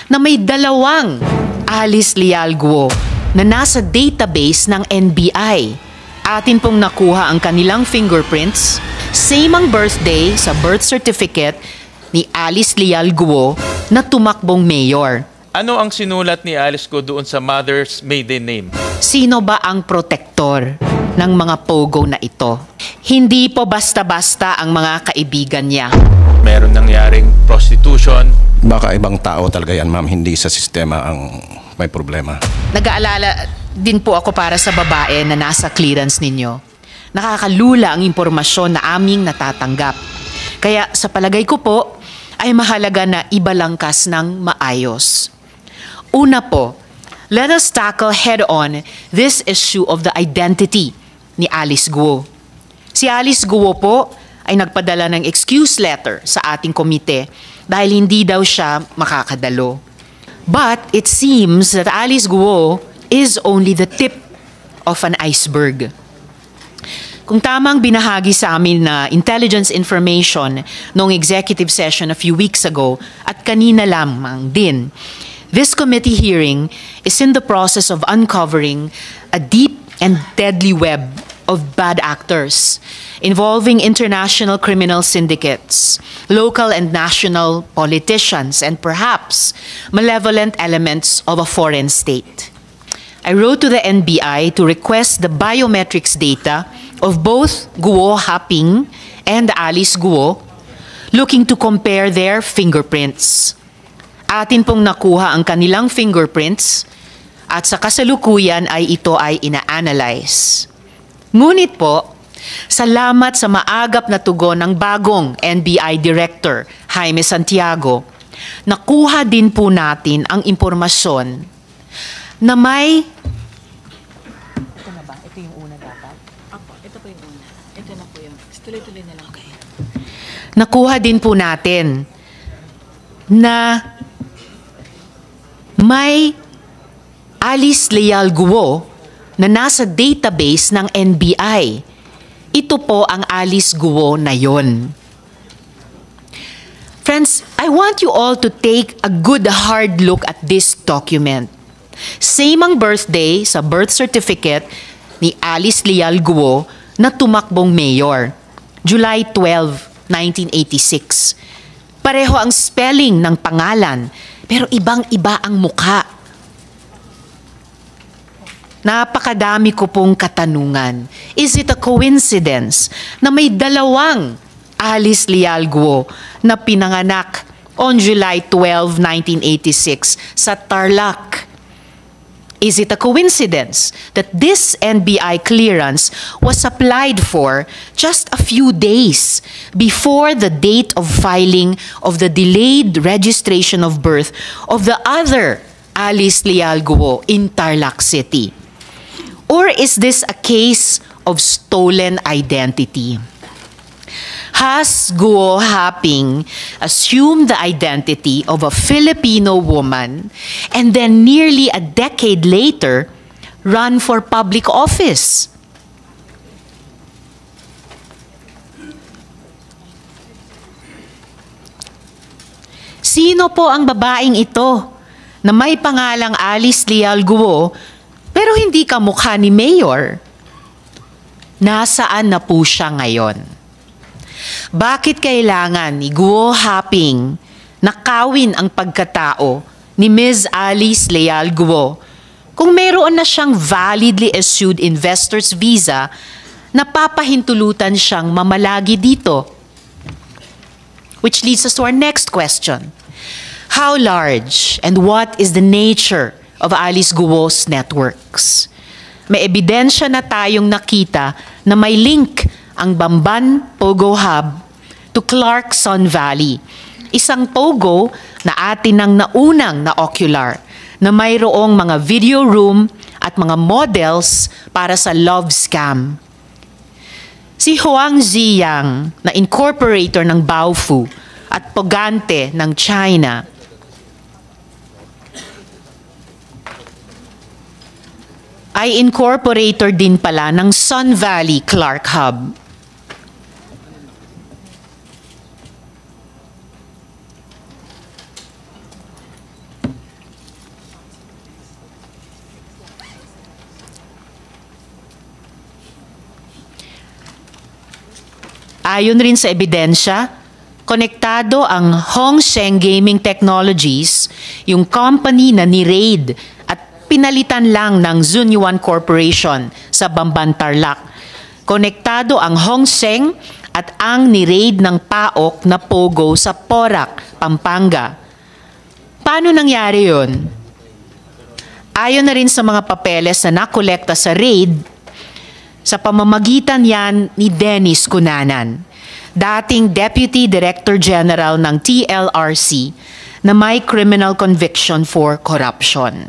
na may dalawang Alice Leal Guo na nasa database ng NBI. Atin pong nakuha ang kanilang fingerprints, same ang birthday sa birth certificate ni Alice Leal Guo na tumakbong mayor. Ano ang sinulat ni Alice Guo doon sa mother's maiden name? Sino ba ang protektor ng mga pogo na ito? Hindi po basta-basta ang mga kaibigan niya. Meron nangyaring prostitution. Baka ibang tao talaga yan, ma'am. Hindi sa sistema ang may problema. Nag-aalala din po ako para sa babae na nasa clearance ninyo. Nakakalula ang impormasyon na aming natatanggap. Kaya sa palagay ko po, ay mahalaga na ibalangkas ng maayos. Una po, let us tackle head-on this issue of the identity ni Alice Guo. Si Alice Guo po ay nagpadala ng excuse letter sa ating komite dahil hindi daw siya makakadalo. But it seems that Alice Guo is only the tip of an iceberg. Kung tamang binahagi sa amin na intelligence information noong executive session a few weeks ago at kanina lamang din, this committee hearing is in the process of uncovering a deep and deadly web of bad actors involving international criminal syndicates, local and national politicians, and perhaps malevolent elements of a foreign state. I wrote to the NBI to request the biometrics data of both Guo Haping and Alice Guo, looking to compare their fingerprints. Atin pong nakuha ang kanilang fingerprints at sa kasalukuyan ay ito ay ina-analyze. Ngunit po, salamat sa maagap na tugon ng bagong NBI Director, Jaime Santiago, nakuha din po natin ang impormasyon na may... Ito na ba? Ito yung una dapat? Apo, ito po yung una. Ito na po yung... Tuloy-tuloy na lang. Okay. Nakuha din po natin na may Alice Leal Guo na nasa database ng NBI. Ito po ang Alice Guo na yon. Friends, I want you all to take a good hard look at this document. Same ang birthday sa birth certificate ni Alice Leal Guo na tumakbong mayor, July 12, 1986. Pareho ang spelling ng pangalan, pero ibang-iba ang mukha. Napakadami ko pong katanungan. Is it a coincidence na may dalawang Alice Leal Guo na pinanganak on July 12, 1986 sa Tarlac? Is it a coincidence that this NBI clearance was applied for just a few days before the date of filing of the delayed registration of birth of the other Alice Leal Guo in Tarlac City? Or is this a case of stolen identity? Has Guo Haping assumed the identity of a Filipino woman and then nearly a decade later run for public office? Sino po ang babaeng ito na may pangalang Alice Leal Guo pero hindi kamukha ni Mayor? Nasaan na po siya ngayon? Bakit kailangan ni Guo Haping nakawin ang pagkatao ni Ms. Alice Leal Guo kung mayroon na siyang validly issued investor's visa na papahintulutan siyang mamalagi dito? Which leads us to our next question. How large and what is the nature of Alice Guo's networks? May ebidensya na tayong nakita na may link ang Bamban Pogo Hub to Clarkson Valley, isang pogo na atin ang naunang na ocular na mayroong mga video room at mga models para sa love scam. Si Huang Ziyang, na incorporator ng Baofu at Pogante ng China, ay incorporator din pala ng Sun Valley Clark Hub. Ayon rin sa ebidensya, konektado ang Hong Seng Gaming Technologies, yung company na ni-raid at pinalitan lang ng Zunyuan Corporation sa Bamban, Tarlac. Konektado ang Hong Seng at ang ni-raid ng PAOK na Pogo sa Porac, Pampanga. Paano nangyari yun? Ayon na rin sa mga papeles na nakolekta sa raid, sa pamamagitan yan ni Dennis Cunanan, dating Deputy Director General ng TLRC na may criminal conviction for corruption.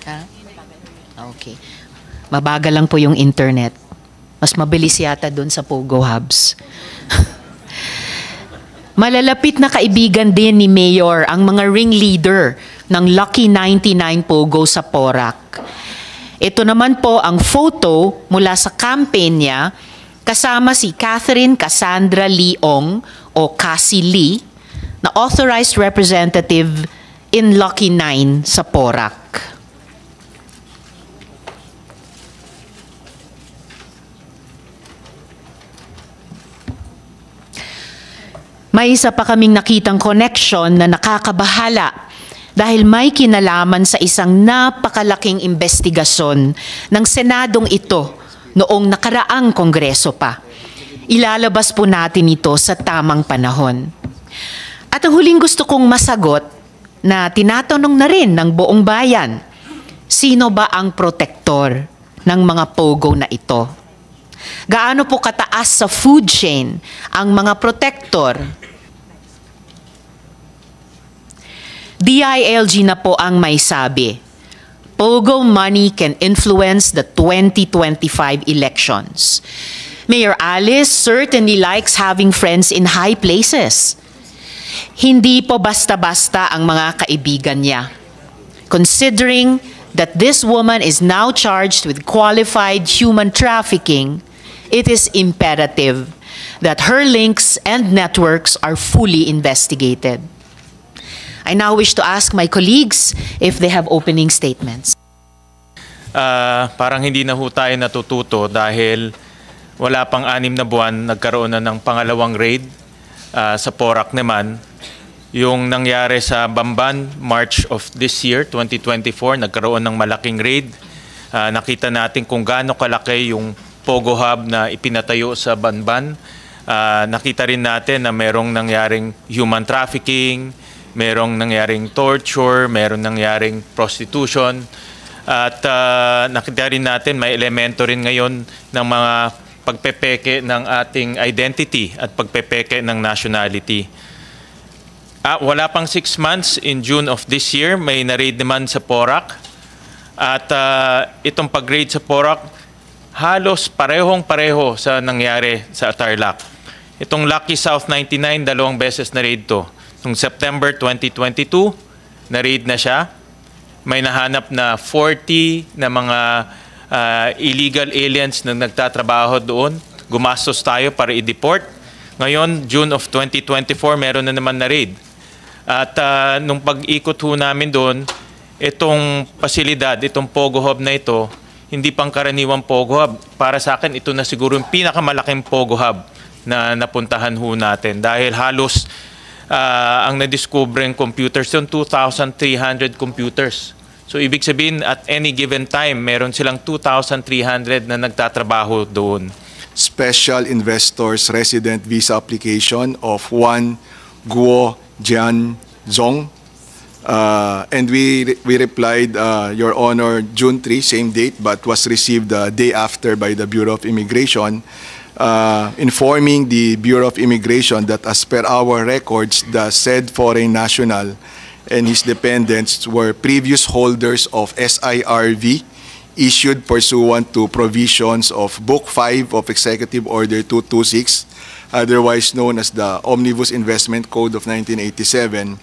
Ha? Okay. Mabagal lang po yung internet. Mas mabilis yata dun sa Pogo Hubs. Malalapit na kaibigan din ni Mayor ang mga ringleader ng Lucky 99 Pogo sa Porac. Ito naman po ang photo mula sa campaign niya kasama si Catherine Cassandra Leong o Cassie Lee na authorized representative in Lucky 9 sa Porac. May isa pa kaming nakitang connection na nakakabahala dahil may kinalaman sa isang napakalaking investigasyon ng Senadong ito noong nakaraang Kongreso pa. Ilalabas po natin ito sa tamang panahon. At ang huling gusto kong masagot na tinatanong na rin ng buong bayan, sino ba ang protektor ng mga Pogo na ito? Gaano po kataas sa food chain ang mga protector? DILG na po ang may sabi. Pogo money can influence the 2025 elections. Mayor Alice certainly likes having friends in high places. Hindi po basta-basta ang mga kaibigan niya. Considering that this woman is now charged with qualified human trafficking, it is imperative that her links and networks are fully investigated. I now wish to ask my colleagues if they have opening statements. Parang hindi na ho tayo natututo dahil wala pang 6 na buwan, nagkaroon na ng pangalawang raid sa Porac naman. Yung nangyari sa Bamban, March of this year, 2024, nagkaroon ng malaking raid. Nakita natin kung gaano kalaki yung Pogo Hub na ipinatayo sa Bamban. Nakita rin natin na merong nangyaring human trafficking, merong nangyaring torture, merong nangyaring prostitution. At nakita rin natin may elemento rin ngayon ng mga pagpepeke ng ating identity at pagpepeke ng nationality. Wala pang 6 months, in June of this year, may na-raid naman sa Porac. At itong pag-raid sa Porac, halos parehong-pareho sa nangyari sa Tarlac. Itong Lucky South 99, 2 beses na-raid to. Noong September 2022, na-raid na siya. May nahanap na 40 na mga illegal aliens na nagtatrabaho doon. Gumastos tayo para i-deport. Ngayon, June of 2024, meron na naman na-raid. At nung pag-ikot ho namin doon, itong pasilidad, itong Pogo Hub na ito, hindi pang karaniwang Pogo Hub. Para sa akin, ito na siguro yung pinakamalaking Pogo Hub na napuntahan ho natin. Dahil halos ang na-discover computers yung 2,300 computers. So ibig sabihin at any given time, meron silang 2,300 na nagtatrabaho doon. Special Investors Resident Visa Application of Juan Guo Jian Zong. And we replied, Your Honor, June 3, same date, but was received the day after by the Bureau of Immigration, informing the Bureau of Immigration that as per our records, the said foreign national and his dependents were previous holders of SIRV issued pursuant to provisions of Book 5 of Executive Order 226, otherwise known as the Omnibus Investment Code of 1987,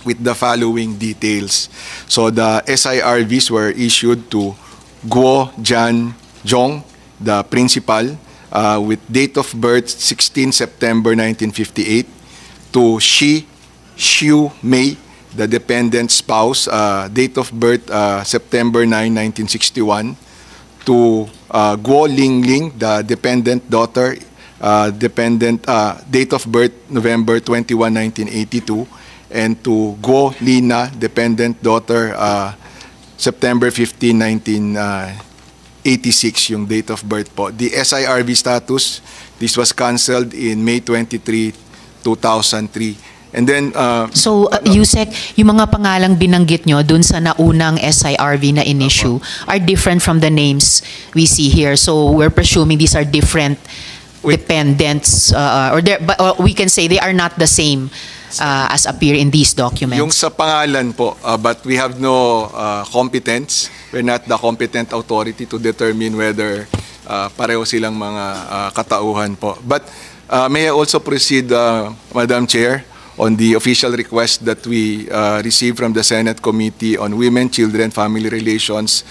with the following details. So the SIRVs were issued to Guo Jian Zhong, the principal, with date of birth 16 September 1958, to Xiu Mei, the dependent spouse, date of birth September 9, 1961, to Guo Lingling, the dependent daughter, date of birth November 21, 1982, and to Guo Lina, dependent daughter, September 15, 1986, yung date of birth po. The SIRV status, this was cancelled in May 23, 2003. And then, So, Yusek, yung mga pangalang binanggit nyo dun sa naunang SIRV na in-issue are different from the names we see here. So, we're presuming these are different dependents, or we can say they are not the same as appear in these documents. yung sa pangalan po, but we have no competence. We're not the competent authority to determine whether pareho silang mga katauhan po. But may I also proceed, Madam Chair, on the official request that we received from the Senate Committee on Women, Children, Family Relations,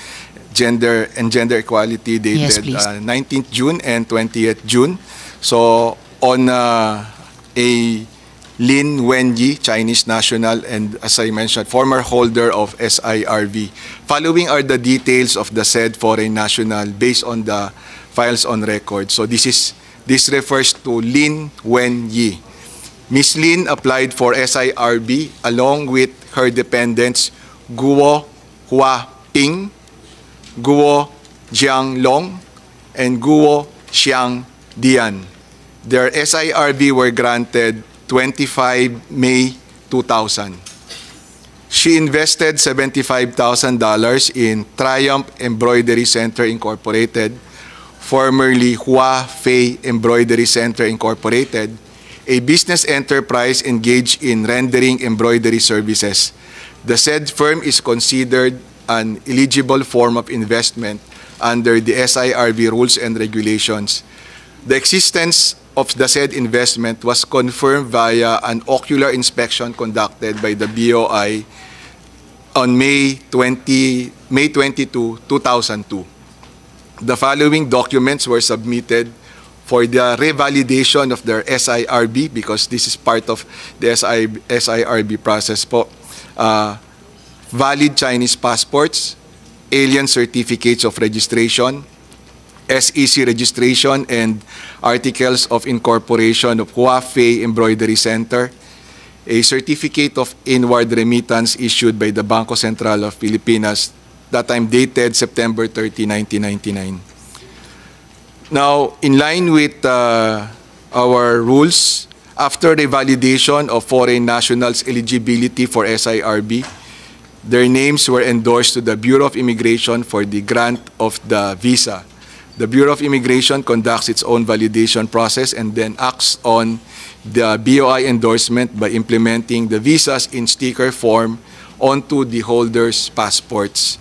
Gender and Gender Equality, Yes, dated please. 19th June and 20th June. So on a Lin Wenyi, Chinese national, and as I mentioned, former holder of SIRV. Following are the details of the said foreign national based on the files on record. So this refers to Lin Wenyi. Ms. Lin applied for SIRB along with her dependents Guo Huaping, Guo Jianglong, and Guo Xiang Dian. Their SIRB were granted 25 May 2000. She invested $75,000 in Triumph Embroidery Center Incorporated, formerly Hua Fei Embroidery Center Incorporated, a business enterprise engaged in rendering embroidery services. The said firm is considered an eligible form of investment under the SIRV rules and regulations. The existence of the said investment was confirmed via an ocular inspection conducted by the BOI on May 22, 2002. The following documents were submitted for the revalidation of their SIRB, because this is part of the SIRB process po. Valid Chinese passports, alien certificates of registration, SEC registration, and articles of incorporation of Hua Fei Embroidery Center, a certificate of inward remittance issued by the Bangko Sentral of Pilipinas, that time dated September 30, 1999. Now, in line with our rules, after the validation of foreign nationals' eligibility for SIRB, their names were endorsed to the Bureau of Immigration for the grant of the visa. The Bureau of Immigration conducts its own validation process and then acts on the BOI endorsement by implementing the visas in sticker form onto the holders' passports.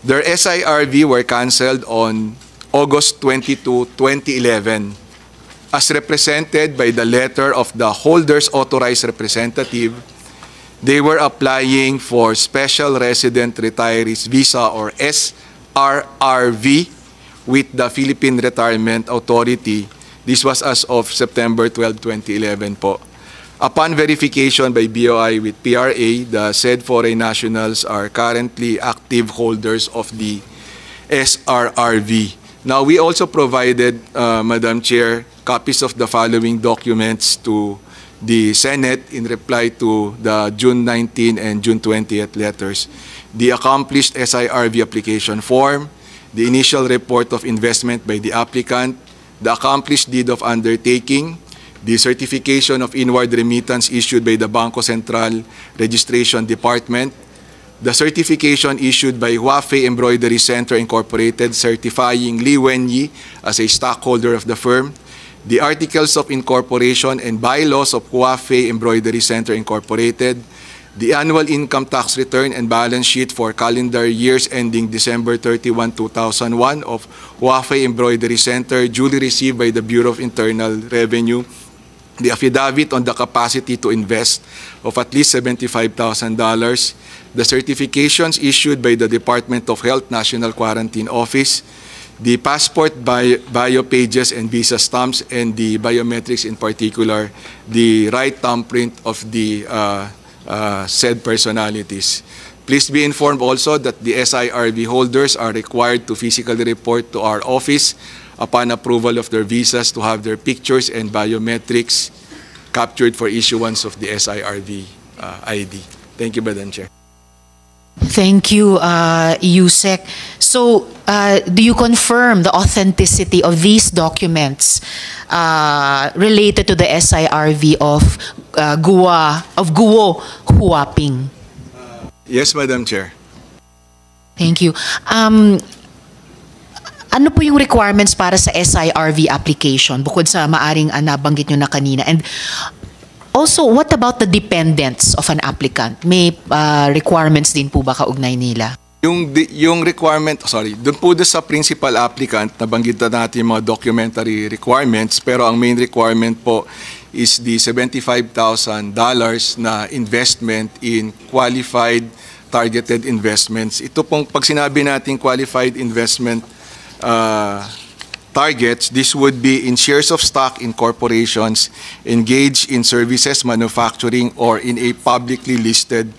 Their SIRV were canceled on August 22, 2011. As represented by the letter of the holder's authorized representative, they were applying for Special Resident Retirees Visa or SRRV with the Philippine Retirement Authority. This was as of September 12, 2011 po. Upon verification by BOI with PRA, the said foreign nationals are currently active holders of the SRRV. Now, we also provided, Madam Chair, copies of the following documents to the Senate in reply to the June 19 and June 20th letters. The accomplished SIRV application form, the initial report of investment by the applicant, the accomplished deed of undertaking, the certification of inward remittance issued by the Bangko Sentral Registration Department, the certification issued by Hua Fei Embroidery Center Incorporated certifying Li Wenyi as a stockholder of the firm, the articles of incorporation and bylaws of Hua Fei Embroidery Center Incorporated, the annual income tax return and balance sheet for calendar years ending December 31, 2001 of Hua Fei Embroidery Center duly received by the Bureau of Internal Revenue, the affidavit on the capacity to invest of at least $75,000, the certifications issued by the Department of Health National Quarantine Office, the passport bio pages and visa stamps, and the biometrics, in particular, the right thumbprint of the said personalities. Please be informed also that the SIRV holders are required to physically report to our office upon approval of their visas to have their pictures and biometrics captured for issuance of the SIRV ID. Thank you, Madam Chair. Thank you, Yusek. So, do you confirm the authenticity of these documents related to the SIRV of Guo Huaping? Yes, Madam Chair. Thank you. Ano po yung requirements para sa SIRV application bukod sa maaring nabanggit nyo na kanina? And also, what about the dependents of an applicant? May requirements din po ba kaugnay nila? Yung requirement, doon po sa principal applicant, nabanggit na natin yung mga documentary requirements, pero ang main requirement po is the $75,000 na investment in qualified targeted investments. Ito pong, pag sinabi natin qualified investment targets, this would be in shares of stock in corporations engaged in services, manufacturing, or in a publicly listed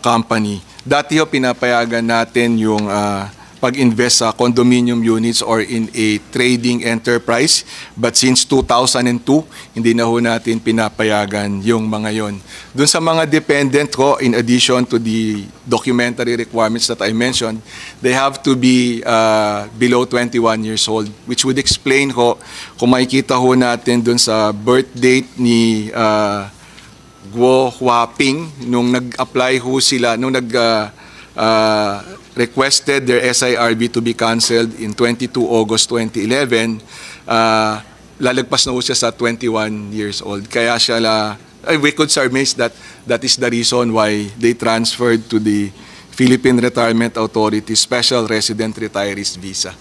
company. Dati ho, pinapayagan natin yung pag-invest sa condominium units or in a trading enterprise. But since 2002, hindi na ho natin pinapayagan yung mga yon. Doon sa mga dependent ko, in addition to the documentary requirements that I mentioned, they have to be below 21 years old, which would explain ho, kung makikita ho natin doon sa birth date ni Guo Huaping, nung nag-apply ho sila, nung requested their SIRB to be canceled in 22 August 2011, lalagpas na ho siya sa 21 years old. Kaya siya we could surmise that that is the reason why they transferred to the Philippine Retirement Authority Special Resident Retirees Visa.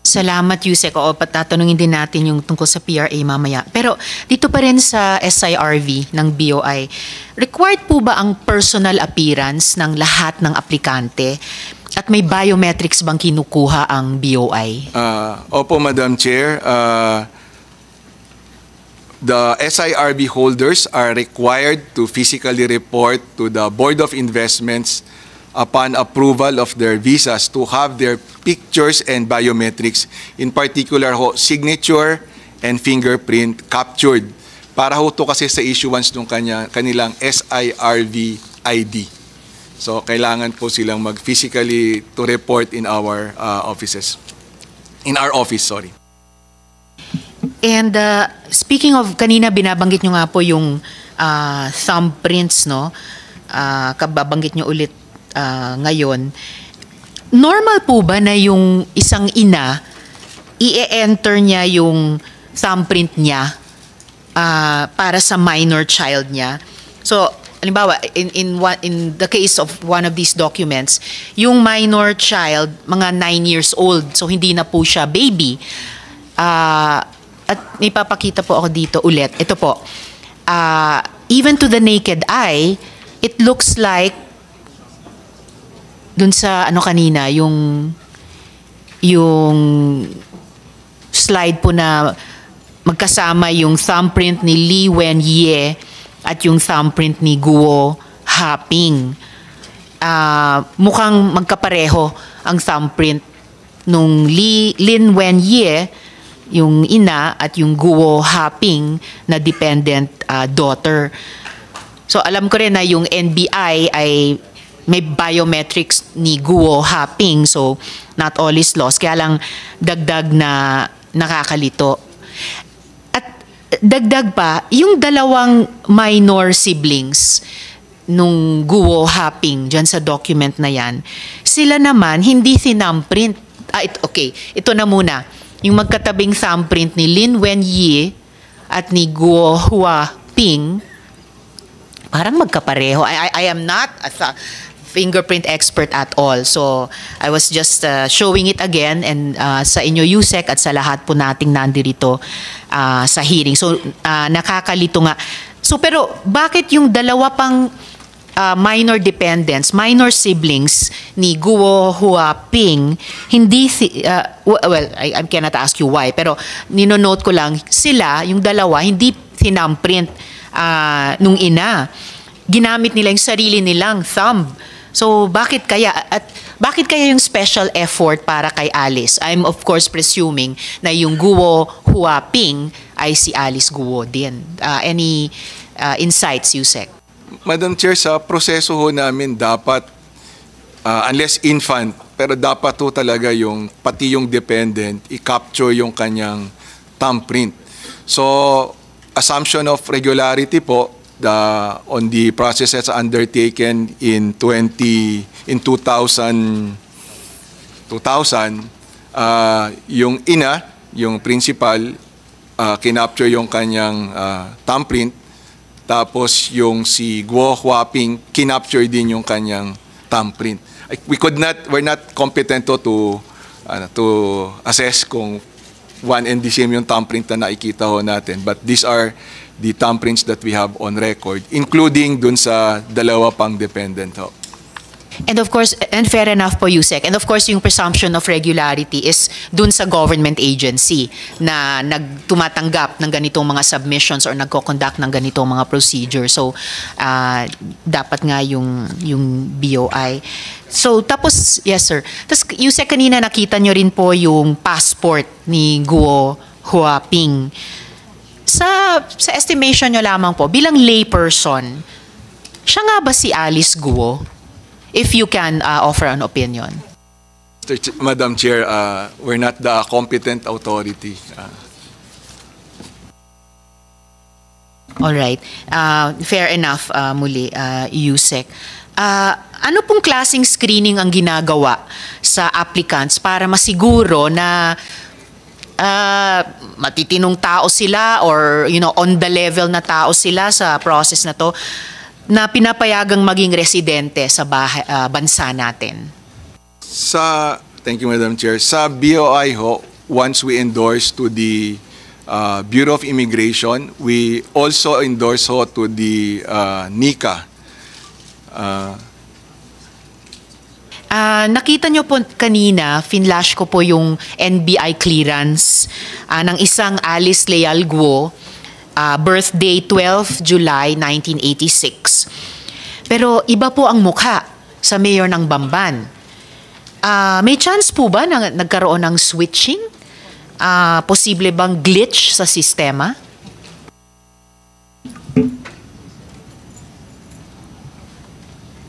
Salamat, Yusek. Oo, patatanungin din natin yung tungkol sa PRA mamaya. Pero dito pa rin sa SIRV ng BOI, required po ba ang personal appearance ng lahat ng aplikante? At may biometrics bang kinukuha ang BOI? Opo, Madam Chair. The SIRB holders are required to physically report to the Board of Investments upon approval of their visas to have their pictures and biometrics, in particular ho, signature and fingerprint captured. Para ho to kasi sa issuance ng kanilang SIRV ID. So kailangan po silang mag-physically to report in our offices. In our office, sorry. And speaking of, kanina binabanggit nyo nga po yung thumbprints, no? Kababanggit nyo ulit ngayon, normal po ba na yung isang ina, i-enter niya yung thumbprint niya para sa minor child niya? So, halimbawa, in the case of one of these documents, yung minor child, mga 9 years old, so hindi na po siya baby. At ipapakita po ako dito ulit. Ito po, even to the naked eye, it looks like dun sa kanina, yung slide po na magkasama yung thumbprint ni Li Wenye at yung thumbprint ni Guo Haping. Mukhang magkapareho ang thumbprint nung Lin Wenye, yung ina, at yung Guo Haping na dependent daughter. So alam ko rin na yung NBI ay may biometrics ni Guo Haping, so not all is lost. Kaya lang dagdag na nakakalito. At dagdag pa, yung dalawang minor siblings nung Guo Haping dyan sa document na yan, sila naman hindi thumbprint. Okay, ito na muna. Yung magkatabing thumbprint ni Lin Wenye at ni Guo Huaping, parang magkapareho. I am not a fingerprint expert at all. So, I was just showing it again and sa inyo, Yusek, at sa lahat po nating nandirito sa hearing. So, nakakalito nga. So, pero bakit yung dalawa pang minor dependents, minor siblings ni Guo Huaping, hindi, well, I cannot ask you why, pero ninonote ko lang, sila, yung dalawa, hindi tinamprint nung ina. Ginamit nila yung sarili nilang thumb. So, bakit kaya? At bakit kaya yung special effort para kay Alice? I'm of course presuming na yung Guo Huaping ay si Alice Guo din. Any insights, Yusek? Madam Chair, sa proseso ho namin dapat, unless infant, pero dapat ho talaga yung, pati yung dependent, i-capture yung kanyang thumbprint. So, assumption of regularity po, on the processes undertaken in 2000, yung ina, yung principal, kinapture yung kanyang thumbprint. Tapos yung si Guo Huaping, kinapture din yung kanyang thumbprint. We're not competent to assess kung one and the same yung thumbprint na nakikita ho natin. But these are the thumbprints that we have on record, including dun sa dalawa pang dependent ho. And of course, and fair enough po, Yusek. And of course, yung presumption of regularity is dun sa government agency na tumatanggap ng ganitong mga submissions or nagko-conduct ng ganitong mga procedure. So, dapat nga yung BOI. So, tapos, yes sir. Tapos, Yusek, kanina nakita nyo rin po yung passport ni Guo Huaping. Sa estimation nyo lamang po, bilang layperson, siya nga ba si Alice Guo? If you can offer an opinion. Madam Chair, we're not the competent authority. All right. Fair enough, muli, Yusek. Ano pong klaseng screening ang ginagawa sa applicants para masiguro na matitinong tao sila or on the level na tao sila sa process na to, na pinapayagang maging residente sa bansa natin? Thank you, Madam Chair. Sa BOI ho, once we endorse to the Bureau of Immigration, we also endorse ho to the NICA. Nakita nyo po kanina, finlash ko po yung NBI clearance ng isang Alice Leal Guo, birthday 12 July 1986. Pero iba po ang mukha sa mayor ng Bamban. May chance po ba na nagkaroon ng switching? Posible bang glitch sa sistema?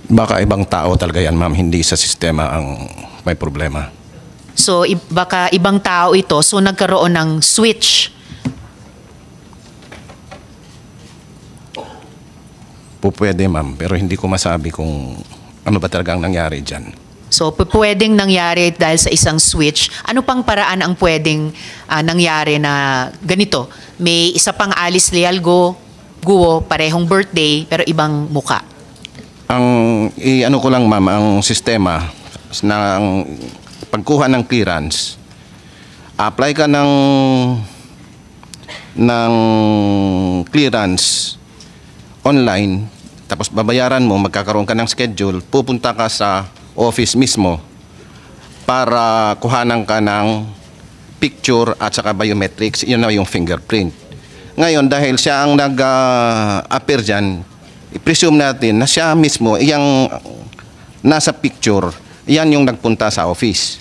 Baka ibang tao talaga yan, ma'am. Hindi sa sistema ang may problema. So, baka ibang tao ito, so nagkaroon ng switch. Pwede, ma'am. Pero hindi ko masabi kung ano ba talaga ang nangyari dyan. So, pwedeng nangyari dahil sa isang switch. Ano pang paraan ang pwedeng nangyari na ganito? May isa pang Alice Leal Guo, parehong birthday, pero ibang muka. Ano ko lang, ma'am, ang sistema ng pagkuha ng clearance, apply ka ng clearance online, tapos babayaran mo, magkakaroon ka ng schedule, pupunta ka sa office mismo para kuhanan ka ng picture at saka biometrics, yun na yung fingerprint. Ngayon, dahil siya ang nag-appear dyan, i-presume natin na siya mismo, yung nasa picture, yan yung nagpunta sa office.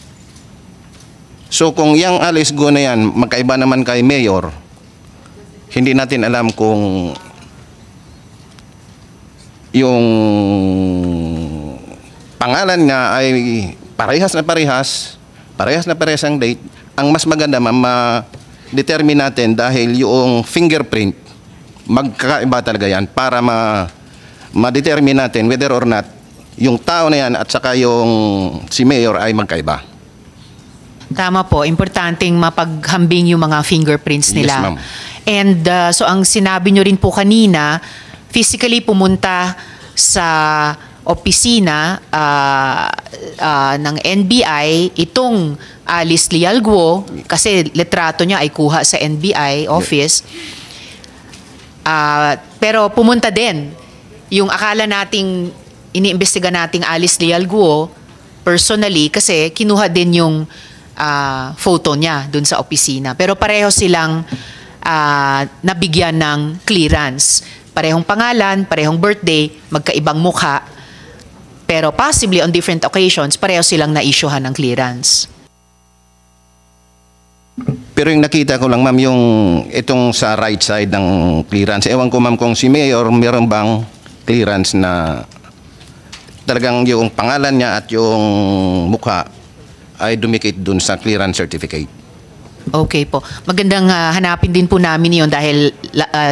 So kung yung Alice Guo na yan, magkaiba naman kay Mayor, hindi natin alam kung yung pangalan nga ay parehas na parehas ang date. Ang mas maganda, ma-determine natin dahil yung fingerprint, magkakaiba talaga yan para ma-determine natin whether or not yung tao na yan at saka yung si Mayor ay magkaiba. Tama po, importanteng mapaghambing yung mga fingerprints nila. Yes, ma'am. And so ang sinabi nyo rin po kanina, physically pumunta sa opisina ng NBI itong Alice Leal Guo, kasi litrato niya ay kuha sa NBI office. Pero pumunta din yung akala nating iniimbestiga nating Alice Leal Guo, personally, kasi kinuha din yung photo niya dun sa opisina. Pero pareho silang nabigyan ng clearance. Parehong pangalan, parehong birthday, magkaibang mukha, pero possibly on different occasions, pareho silang na-issuehan ng clearance. Pero yung nakita ko lang, ma'am, yung itong sa right side ng clearance. Ewan ko, ma'am, kung si Mayor meron bang clearance na talagang yung pangalan niya at yung mukha ay dumikit dun sa clearance certificate. Okay po. Magandang hanapin din po namin yon dahil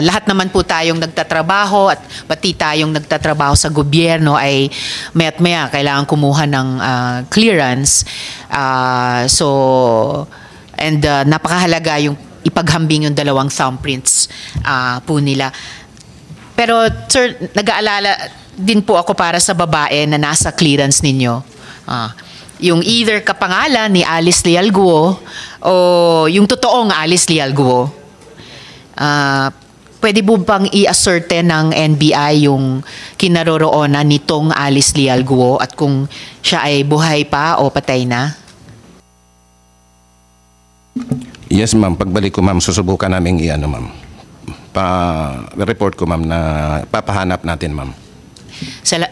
lahat naman po tayong nagtatrabaho at pati tayong nagtatrabaho sa gobyerno ay maya't maya kailangan kumuha ng clearance. Napakahalaga yung ipaghambing yung dalawang thumbprints po nila. Pero sir, nag-aalala din po ako para sa babae na nasa clearance ninyo. Yung either kapangalan ni Alice Leal Guo o yung totoong Alice Leal Guo. Pwede po bang i-asserte ng NBI yung kinaroroonan nitong Alice Leal Guo at kung siya ay buhay pa o patay na? Yes, ma'am. Pagbalik ko, ma'am, susubukan namin i-ano, ma'am. Report ko, ma'am, na papahanap natin, ma'am.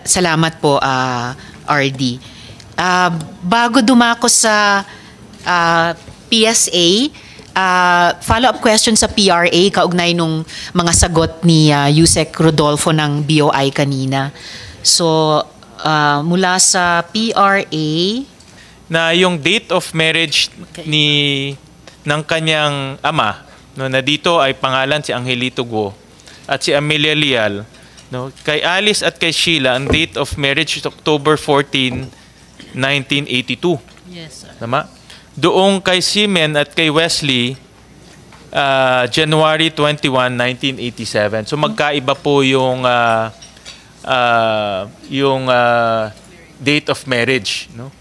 Salamat po, RD. Bago dumako sa PSA, follow-up question sa PRA, kaugnay nung mga sagot ni Yusek Rodolfo ng BOI kanina. So, mula sa PRA... Na yung date of marriage ng kanyang ama, no, na dito ay pangalan si Angelito Guo at si Amelia Leal. No, kay Alice at kay Sheila, ang date of marriage is October 14, 1982. Yes, sir. Tama? Doon kay Simen at kay Wesley, January 21, 1987. So magkaiba po yung date of marriage, no?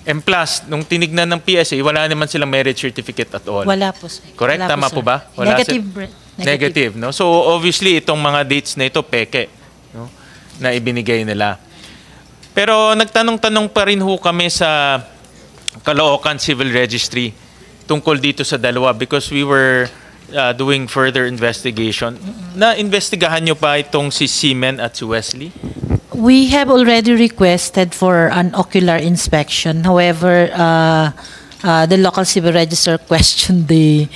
And plus, nung tinignan ng PSA, wala naman silang marriage certificate at all. Wala po, sir. Correct? Wala Tama po, po sir. ba? Wala Negative. No? So obviously, itong mga dates na ito, peke, no, na ibinigay nila. Pero nagtanong-tanong pa rin ho kami sa Caloocan Civil Registry tungkol dito sa dalawa because we were doing further investigation. Na-investigahan nyo pa itong si Simen at si Wesley? We have already requested for an ocular inspection. However, the local civil register questioned the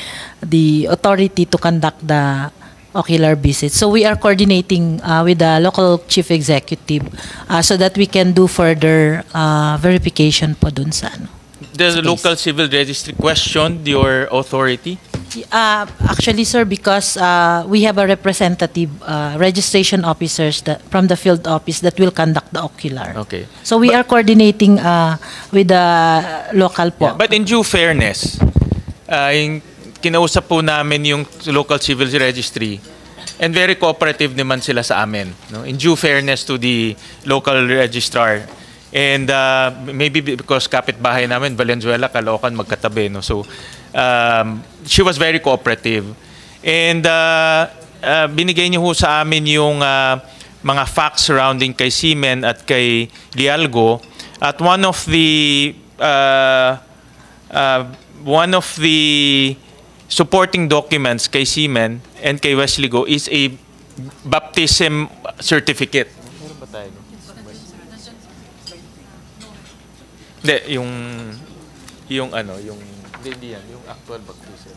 authority to conduct the ocular visit. So we are coordinating with the local chief executive so that we can do further verification po dun sa ano. The local civil registry questioned your authority? Actually, sir, because we have a representative registration officers from the field office that will conduct the ocular. Okay. So we are coordinating with the local po. Yeah, but in due fairness, kinausap po namin yung local civil registry and very cooperative naman sila sa amin. No? In due fairness to the local registrar. And maybe because kapitbahay namin, Valenzuela, Caloocan, magkatabi. No? So, she was very cooperative. And binigay niyo ho sa amin yung mga facts surrounding kay Simen at kay Lialgo. At one of the supporting documents kay Simen and kay Wesley Go is a baptism certificate. Meron ba tayo? Hindi, yung actual baptism.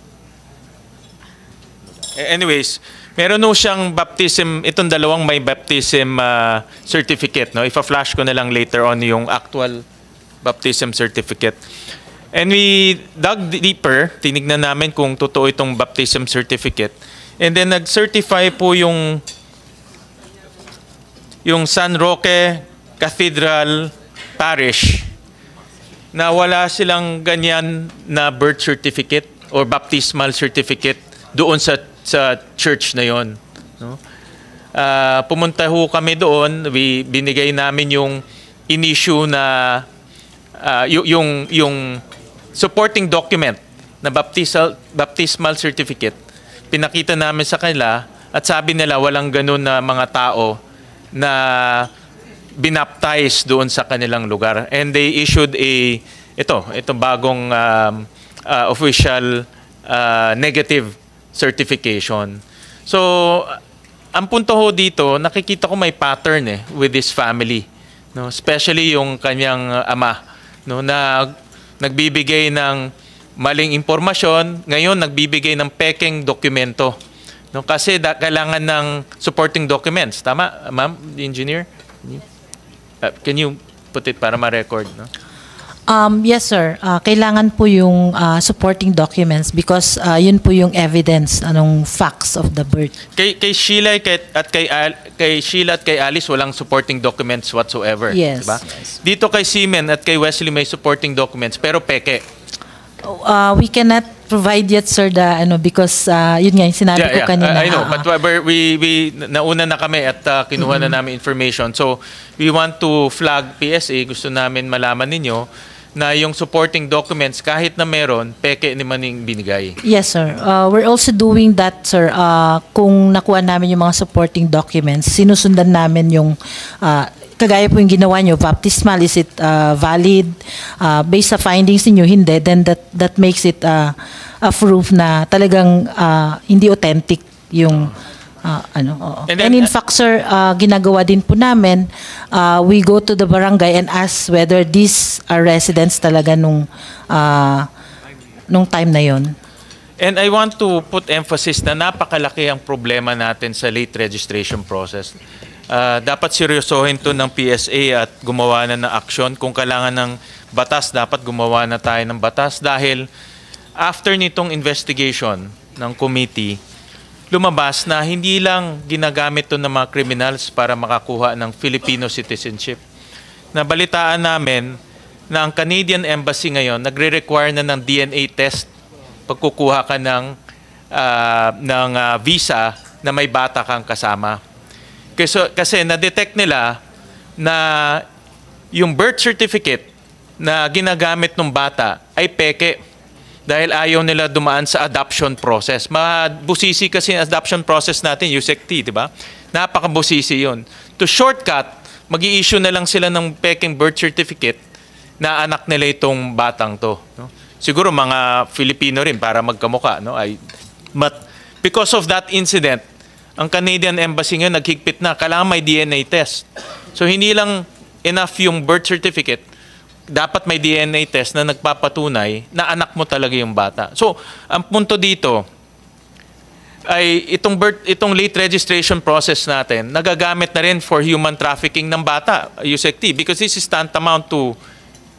Anyways, meron no siyang baptism, itong dalawang may baptism certificate, no? Ifa-flash ko na lang later on yung actual baptism certificate. And we dug deeper, tinignan namin kung totoo itong baptism certificate. And then nag-certify po yung San Roque Cathedral Parish na wala silang ganyan na birth certificate or baptismal certificate doon sa church na yon. No? Pumunta ho kami doon, binigay namin yung in-issue na yung supporting document na baptismal certificate. Pinakita namin sa kanila At sabi nila walang ganun na mga tao na binaptize doon sa kanilang lugar. And they issued ito bagong official negative certification. So, ang punto ho dito, nakikita ko may pattern with this family. No? Especially yung kanyang ama, no? Na nagbibigay ng maling impormasyon, ngayon nagbibigay ng pekeng dokumento. No, kasi kailangan ng supporting documents. Tama, ma'am, engineer? Can you put it para ma-record? No? Yes, sir. Kailangan po yung supporting documents because yun po yung evidence, facts of the birth. Kay Sheila kay Sheila at kay Alice walang supporting documents whatsoever. Yes. Diba? Yes. Dito kay Seaman at kay Wesley may supporting documents pero peke. We cannot provide yet, sir, because yun nga yung sinabi ko kanina. I know, but we nauna na kami at kinuha na namin information. So, we want to flag PSA. Gusto namin malaman ninyo na yung supporting documents, kahit na meron, peke ni Maning binigay. Yes, sir. We're also doing that, sir. Kung nakuha namin yung mga supporting documents, sinusundan namin yung kagaya po yung ginawa nyo, baptismal, is it valid? Based sa findings niyo hindi, then that makes it a proof na talagang hindi authentic yung And in fact, sir, ginagawa din po namin, we go to the barangay and ask whether these are residents talaga nung time na yon. And I want to put emphasis na napakalaki ang problema natin sa late registration process. Dapat seryosohin to ng PSA at gumawa na ng aksyon. Kung kailangan ng batas, dapat gumawa na tayo ng batas dahil after nitong investigation ng committee, lumabas na hindi lang ginagamit to ng mga criminals para makakuha ng Filipino citizenship. Nabalitaan namin na ang Canadian Embassy ngayon nagre-require na ng DNA test pagkukuha ka ng visa na may bata kang kasama. Kasi na-detect nila na yung birth certificate na ginagamit ng bata ay peke dahil ayaw nila dumaan sa adoption process. Mabusisi kasi ang adoption process natin, USEC-T, di ba? Napakabusisi yun. To shortcut, mag-i-issue na lang sila ng peking birth certificate na anak nila itong batang to. No? Siguro mga Filipino rin para magkamuka. No? But because of that incident, ang Canadian Embassy ngayon naghigpit na, kailangan may DNA test. So hindi lang enough yung birth certificate, dapat may DNA test na nagpapatunay na anak mo talaga yung bata. So ang punto dito ay itong late registration process natin, nagagamit na rin for human trafficking ng bata, USEC-T, because this is tantamount to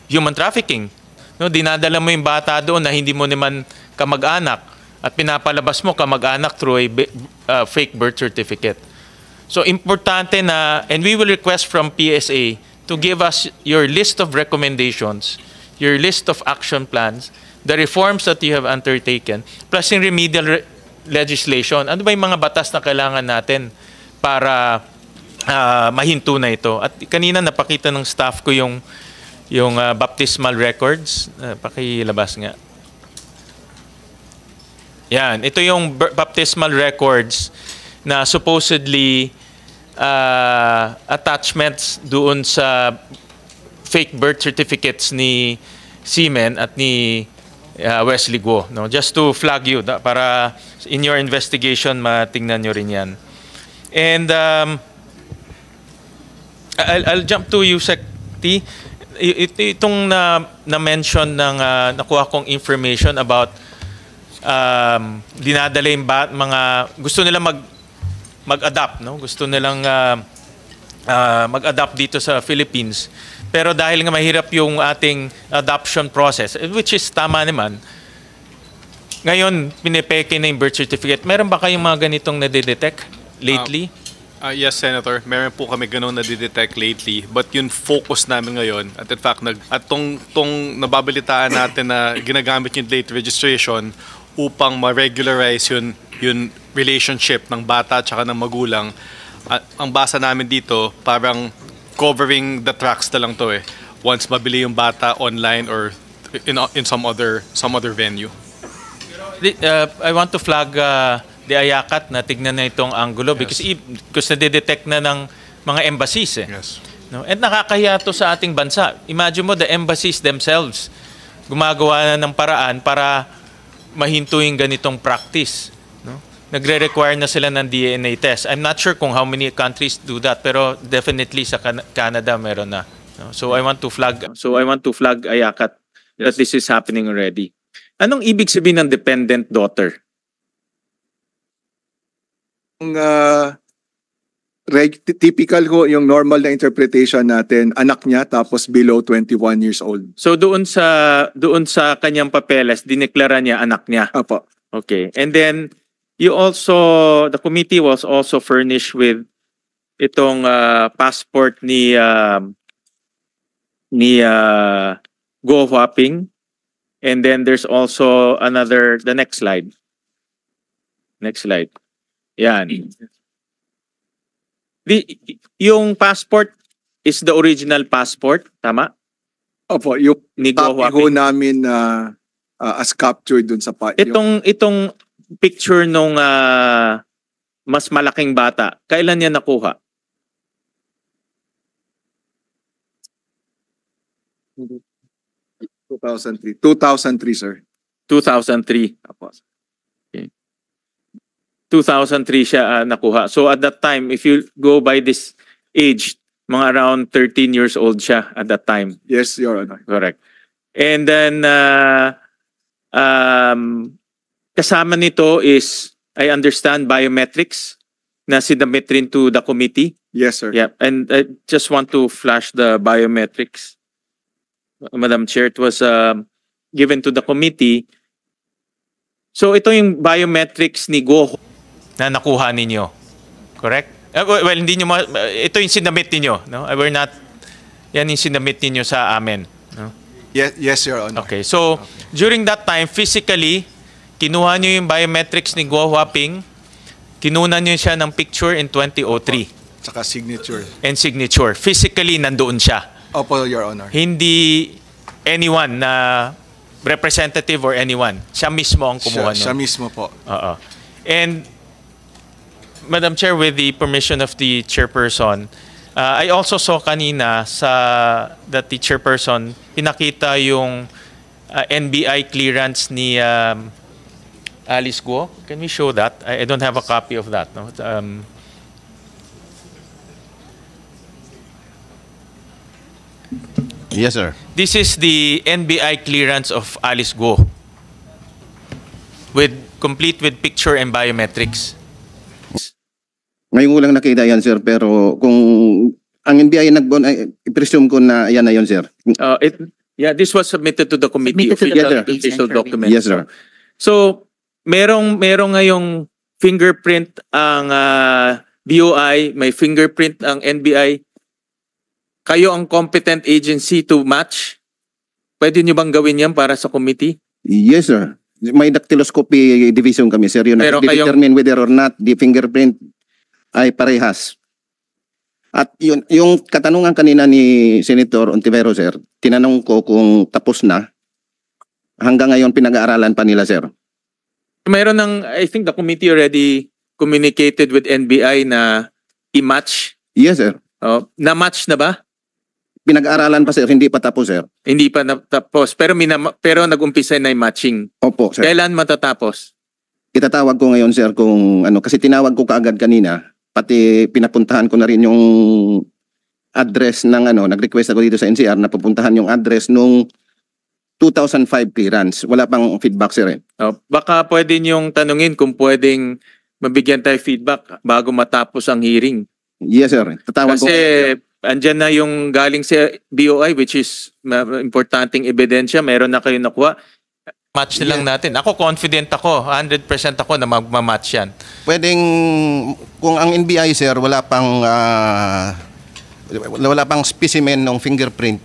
human trafficking. No, dinadala mo yung bata doon na hindi mo naman kamag-anak at pinapalabas mo kamag-anak through a fake birth certificate. So importante na, and we will request from PSA to give us your list of recommendations, your list of action plans, the reforms that you have undertaken, plus yung remedial legislation. Ano ba yung mga batas na kailangan natin para mahinto na ito? At kanina napakita ng staff ko yung baptismal records. Pakilabas nga. Yan, ito yung baptismal records na supposedly attachments doon sa fake birth certificates ni Seaman at ni Wesley Guo. No? Just to flag you, para in your investigation matingnan nyo rin yan. And I'll jump to USEC-T. Itong na-mention ng nakuha kong information about dinadala yung mga gusto nila mag-adapt, no? Gusto nilang mag-adapt dito sa Philippines. Pero dahil nga mahirap yung ating adoption process, which is tama naman, ngayon pinipeke na yung birth certificate. Meron ba kayong mga ganitong nadidetect lately? Yes, Senator. Meron po kami ganun na-detect lately. But yung focus namin ngayon, at in fact, tong nababalitaan natin na ginagamit yung late registration upang ma-regularize yung relationship ng bata at saka ng magulang. Ang basa namin dito, parang covering the tracks na lang to eh. Once mabili yung bata online or in some other venue. I want to flag the IACAT na tignan na itong angulo because nadidetect na ng mga embassies eh. Yes. No? At nakakahiya to sa ating bansa. Imagine mo, the embassies themselves gumagawa na ng paraan para mahinto yung ganitong practice. No? Nagre-require na sila ng DNA test. I'm not sure kung how many countries do that, pero definitely sa Canada meron na. No? So I want to flag IACAT that this is happening already. Anong ibig sabihin ng dependent daughter? Typical ko yung normal na interpretation natin, anak niya tapos below 21 years old. So doon sa kanyang papeles, dineklara niya anak niya. Apo. Okay. And then the committee was also furnished with itong passport ni Go Huaping. And then there's also the next slide. Next slide. Yan. Yung passport is the original passport, tama? Opo, yung Ni Go copy ho Huaping. namin as captured dun sa Itong picture nung mas malaking bata, kailan niya nakuha? yung 2003, sir. 2003. Apo. 2003 siya nakuha. So at that time, if you go by this age, mga around 13 years old siya at that time. Yes, Your Honor. Correct. And then, kasama nito is, I understand, biometrics na sinabit rin to the committee. Yes, sir. Yeah, and I just want to flash the biometrics. Madam Chair, it was given to the committee. So ito yung biometrics ni Go na nakuha ninyo. Correct? Well, hindi nyo ito yung sinabit ninyo, no? We're not yan yung sinabit ninyo sa amin, no? Yes, Your Honor. Okay. So, during that time, physically, kinuha nyo yung biometrics ni Go Huaping, kinuha nyo siya ng picture in 2003 Tsaka signature. and signature. Physically, nandoon siya. Opo, Your Honor. Hindi anyone na representative or anyone. Siya mismo ang kumuha Siya nun. mismo po. Oo. And, Madam Chair, with the permission of the chairperson, I also saw kanina that the chairperson pinakita yung NBI clearance ni Alice Guo. Can we show that? I don't have a copy of that. No? Yes, sir. This is the NBI clearance of Alice Guo, complete with picture and biometrics. Ngayon ko lang nakita yan, sir, pero kung ang NBI i-presume ko na yan na yun, sir. This was submitted to the committee. Submitted to the Official committee, sir. document. Yes, sir. So, merong ngayong fingerprint ang BOI, may fingerprint ang NBI. Kayo ang competent agency to match. Pwede nyo bang gawin yan para sa committee? Yes, sir. May dactyloscopy division kami, sir. Yun Pero determine whether or not the fingerprint ay parehas. At yung katanungan kanina ni Senator Ontiveros, sir, tinanong ko kung tapos na. Hanggang ngayon pinag-aaralan pa nila, sir. Meron I think the committee already communicated with NBI na i-match. Yes, sir. Na-match na ba? Pinag-aaralan pa, sir. Hindi pa tapos, sir. Hindi pa natapos. Pero nag-umpisa na yung matching. Opo, sir. Kailan matatapos? Itatawag ko ngayon, sir, kung kasi tinawag ko kaagad kanina, pati pinapuntahan ko na rin yung address ng nag-request ako dito sa NCR na pupuntahan yung address nung 2005 clearance. Wala pang feedback, sir. Baka pwede niyong tanungin kung pwedeng mabigyan tayo feedback bago matapos ang hearing. Yes, sir. Tatawag ko. Kasi andyan na yung galing sa BOI, which is importanteng ebidensya. Meron na kayo nakuha. Match na lang natin. Ako confident ako. 100% ako na magmamatch yan. Pwedeng, kung ang NBI, sir, wala pang specimen ng fingerprint,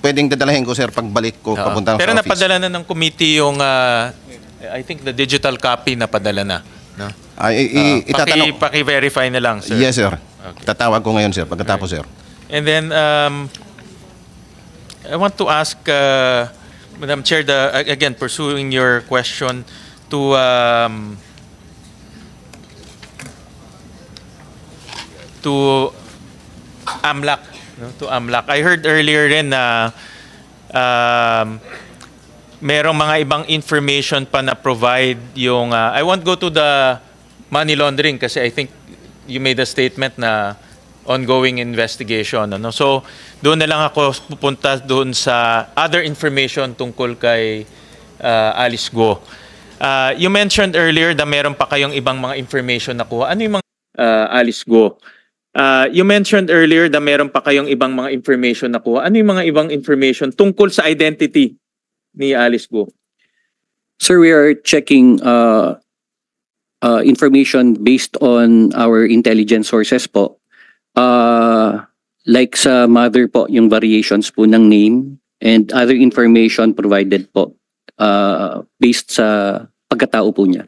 pwedeng dadalahin ko, sir, pagbalik ko papunta Pero sa office. napadala na ng committee yung, I think the digital copy napadala na. No? Itatanong. Paki-verify na lang, sir. Yes, sir. Okay. Tatawag ko ngayon, sir, pagkatapos, sir. And then, I want to ask, Madam Chair, again, pursuing your question to to AMLAC. No? To AMLAC. I heard earlier rin na merong mga ibang information pa na provide yung... I won't go to the money laundering kasi I think you made a statement na ongoing investigation. Ano? So, doon na lang ako pupunta doon sa other information tungkol kay Alice Guo. You mentioned earlier na meron pa kayong ibang mga information na kuha. Ano yung mga... Alice Guo. You mentioned earlier na meron pa kayong ibang mga information na kuha. Ano yung mga ibang information tungkol sa identity ni Alice Guo? Sir, we are checking information based on our intelligence sources po. Like sa mother po, yung variations po ng name and other information provided po based sa pagkatao po niya.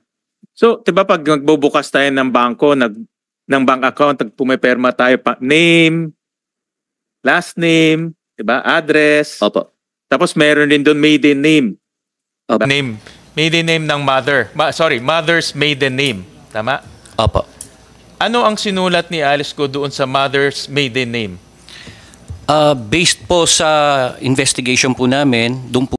So, 'di ba pag magbubukas tayo ng bangko, ng bank account, pumiperma tayo pa name, last name, 'di ba? Address. Opo. Tapos meron din doon maiden name. Opo. Name. Maiden name ng mother. Mother's maiden name. Tama? Opo. Ano ang sinulat ni Alice Guo doon sa mother's maiden name? Based po sa investigation po namin, doon po